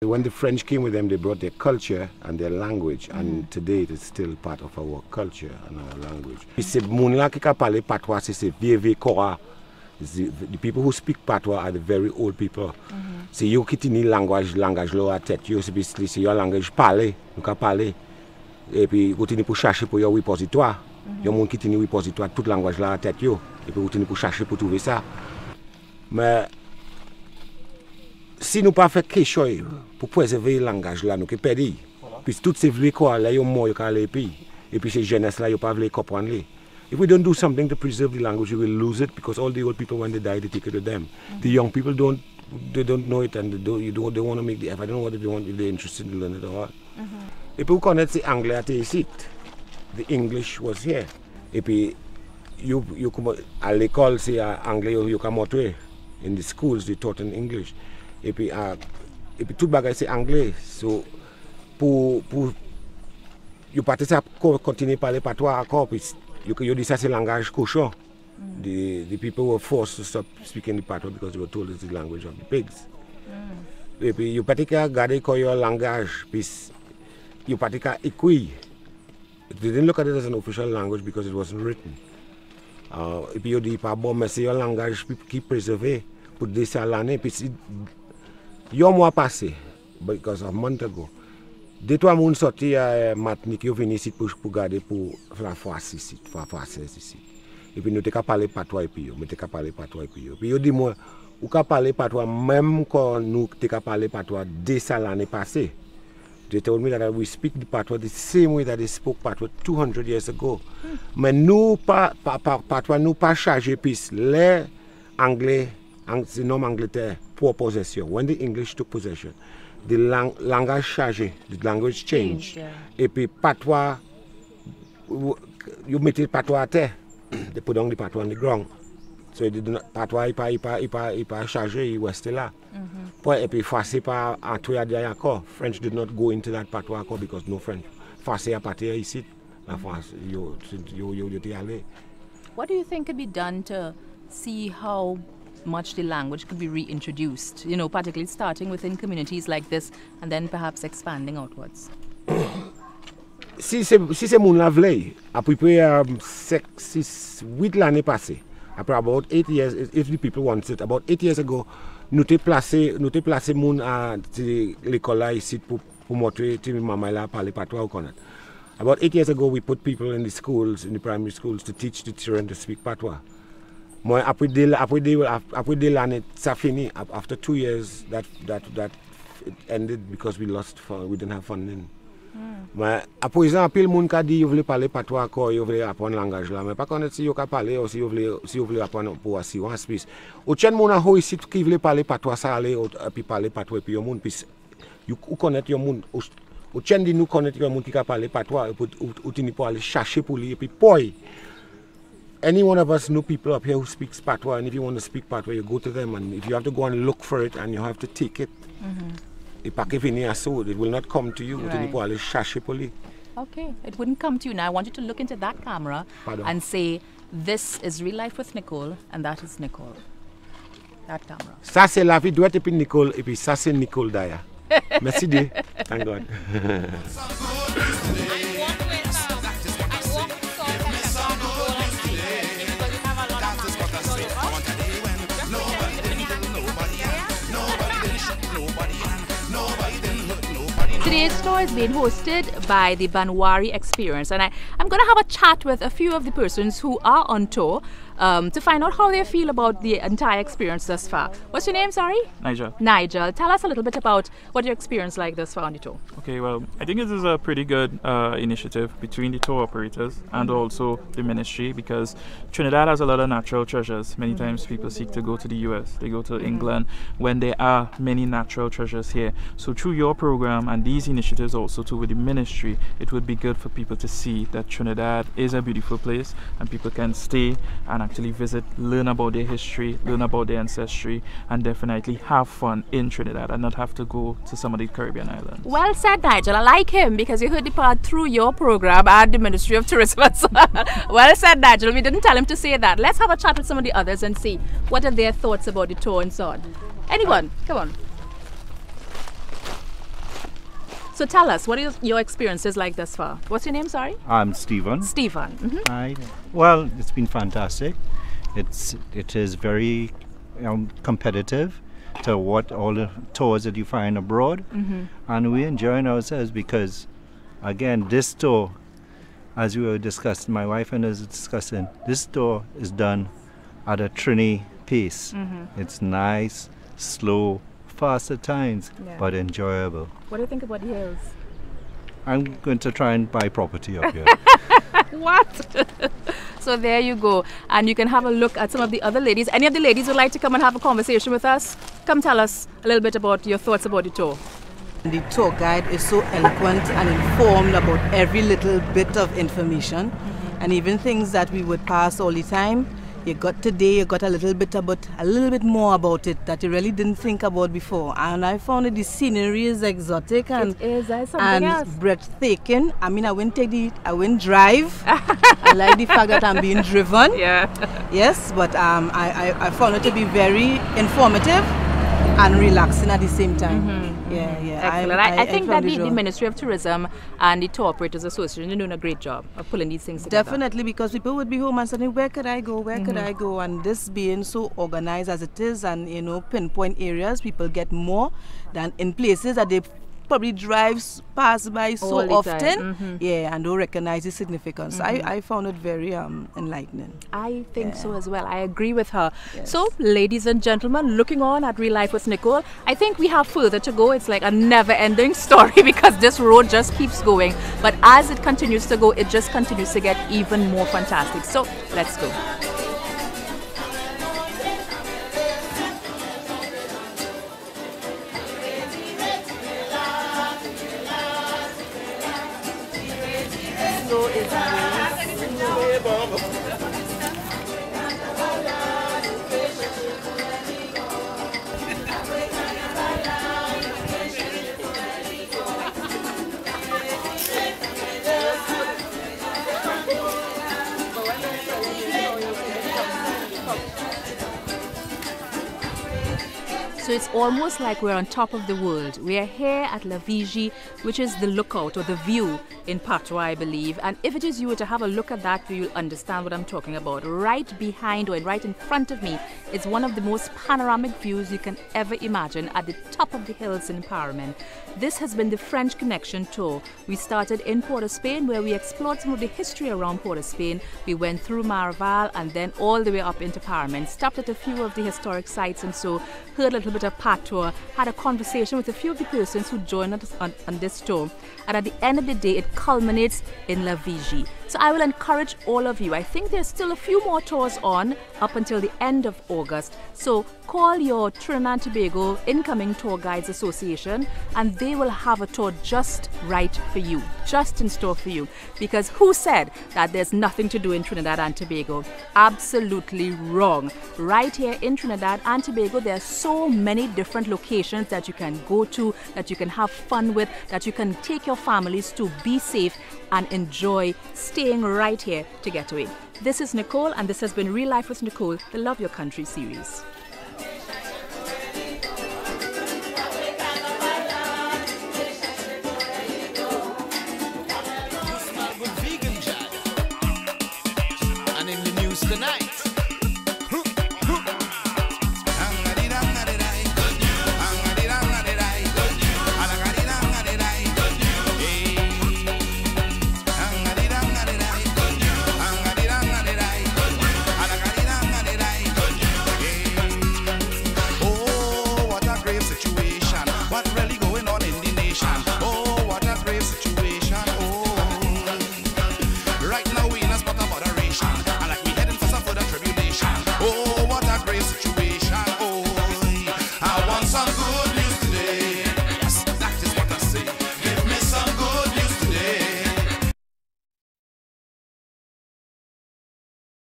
When the French came with them, they brought their culture and their language, and today it is still part of our culture and our language. The people who speak patois are the very old people. C'est eux qui tiennent langage là à tête. C'est your language parler, vous pouvez parler. Et puis vous tenez pour chercher pour your repositoire. Il y a des gens qui tiennent repositoire tout langage là à tête et puis vous tenez pour chercher pour trouver ça. Mais si nous pas fait quelque chose pour préserver le langage là, nous qui perdons. Puis toutes ces vieux quoi là, ils morts, ils aller pays. Et puis ces jeunesses là, ils pas veulent comprendre. If we don't do something to preserve the language, we will lose it, because all the old people, when they die, they take it to them. The young people don't know it, and they want to make the effort. I don't know what they want, if they're interested in learning it or what. Et puis vous connaissez anglais à ici. The English was here. Et puis à l'école c'est anglais you can montrer. In the schools they taught in English. Et puis tout bagage c'est anglais. So pour you participe continuer à parler patois encore, puis you dis ça c'est langage cochon. The people were forced to stop speaking the patois because they were told it's the language of the pigs. Et puis you participe garder quoi your langage, puis you participe écrit. They didn't look at it as an official language because it wasn't written. Et puis you dis pas bon mais c'est your langage qui préservé pour dire ça l'année, puis un mois passé, because of a month ago, 2-3 personnes sortis à Martinique, ils viennent ici pour garder pour la française ici. Et puis nous avons parlé patois et puis Puis ils disent moi, vous pouvez parler patois même quand nous avons parlé patois dès l'année passée. They told me that we speak the patois the same way that they spoke patois 200 years ago. Mais nous patois nous pas chargé puis les anglais, c'est nom Angleterre pour possession. When the English took possession, the language changé, the language changed. Et puis patois, you mettez patois à terre, they put down the patois on the ground. So patois il pas chargé, il restait là. Et puis français pas entré à encore. French did not go into that patois encore because no French. Français a parti ici, la France, yo allé. What do you think could be done to see how much the language could be reintroduced, you know, particularly starting within communities like this and then perhaps expanding outwards? Si c'est mon la vle, après 8 l'année passée, après about 8 years, if the people want it, about 8 years ago, nous t'ai placé moun à l'école là ici pour montrer que maman là parler patois ou connaître. About 8 years ago, we put people in the schools, in the primary schools, to teach the children to speak patois. Moi, après des l'année, ça fini. After 2 years, that it ended because we didn't have funding. Mais à présent, puis le monde qui dit, vous voulez parler patois encore, vous voulez apprendre le langage là, mais pas connaître si vous voulez parler ou si vous voulez apprendre pour assurance. Puis, au tien de monde ici qui veut parler patois, ça aller puis parler patois puis au monde, puis vous connaissez le monde. Au tien de nous connaître le monde qui parle patois, ou tenir pour aller chercher pour lui et puis pour. Any one of us know people up here who speaks patois, and if you want to speak patois, you go to them, and if you have to go and look for it and you have to take it, it will not come to you. Right. Okay, it wouldn't come to you. Now I want you to look into that camera and say, this is Real Life with Nicole, and that is Nicole. That camera. Ça c'est la vie douette et puis Nicole, et puis ça c'est Nicole Daya. Merci Dieu. Thank God. Today's tour is being hosted by the Banwari Experience, and I'm going to have a chat with a few of the persons who are on tour to find out how they feel about the entire experience thus far. What's your name, sorry? Nigel. Nigel. Tell us a little bit about what your experience like thus far on the tour. Okay, well, I think this is a pretty good initiative between the tour operators and also the ministry, because Trinidad has a lot of natural treasures. Many times people seek to go to the US, they go to England, when there are many natural treasures here. So through your program and these initiatives also too with the ministry, it would be good for people to see that Trinidad is a beautiful place and people can stay and actually visit, learn about their history, learn about their ancestry, and definitely have fun in Trinidad and not have to go to some of the Caribbean islands. Well said, Nigel. I like him because you heard the part through your program and the Ministry of Tourism as well. Well said, Nigel. We didn't tell him to say that. Let's have a chat with some of the others and see what are their thoughts about the tour and so on. Anyone? Come on. So tell us, what are your experiences like thus far? What's your name, sorry? I'm Stephen. Stephen. Hi. Well, it's been fantastic. It is very competitive to what all the tours that you find abroad, and we're enjoying ourselves because, again, this tour, as we were discussing, my wife and I was discussing, this tour is done at a Trini pace. It's nice, slow, fast at times, but enjoyable. What do you think about the hills? I'm going to try and buy property up here. What? So there you go. And you can have a look at some of the other ladies. Any of the ladies would like to come and have a conversation with us? Come tell us a little bit about your thoughts about the tour. The tour guide is so eloquent and informed about every little bit of information, and even things that we would pass all the time. You got a little bit more about it that you really didn't think about before. And I found that the scenery is exotic and breathtaking. I mean, I wouldn't drive. I like the fact that I'm being driven. Yeah. Yes, but I found it to be very informative and relaxing at the same time. Excellent. I think that the Ministry of Tourism and the Tour Operators Association are doing a great job of pulling these things together. Definitely, because people would be home and saying, where could I go? Where could I go? And this being so organized as it is, and pinpoint areas, people get more than in places that they probably pass by so often, and don't recognize the significance. I found it very enlightening. I think so as well. I agree with her. Yes. So, ladies and gentlemen, looking on at Real Life with Nicole, I think we have further to go. It's like a never-ending story because this road just keeps going. But as it continues to go, it just continues to get even more fantastic. So, let's go. So it's almost like we're on top of the world. We are here at La Vigie, which is the lookout or the view in Patois, I believe. And if it is you were to have a look at that view, you'll understand what I'm talking about. Right behind or right in front of me is one of the most panoramic views you can ever imagine at the top of the hills in Paramin. This has been the French Connection tour. We started in Port of Spain, where we explored some of the history around Port of Spain. We went through Maraval and then all the way up into Paramin, stopped at a few of the historic sites and so heard a little bit of patois, had a conversation with a few of the persons who joined us on this tour. And at the end of the day, it culminates in La Vigie. So I will encourage all of you. I think there's still a few more tours on up until the end of August. So call your Trinidad and Tobago Incoming Tour Guides Association and they will have a tour just right for you, just in store for you. Because who said that there's nothing to do in Trinidad and Tobago? Absolutely wrong. Right here in Trinidad and Tobago, there are so many different locations that you can go to, that you can have fun with, that you can take your families to be safe and enjoy staying right here to get away. This is Nicole and this has been Real Life with Nicole, the Love Your Country series.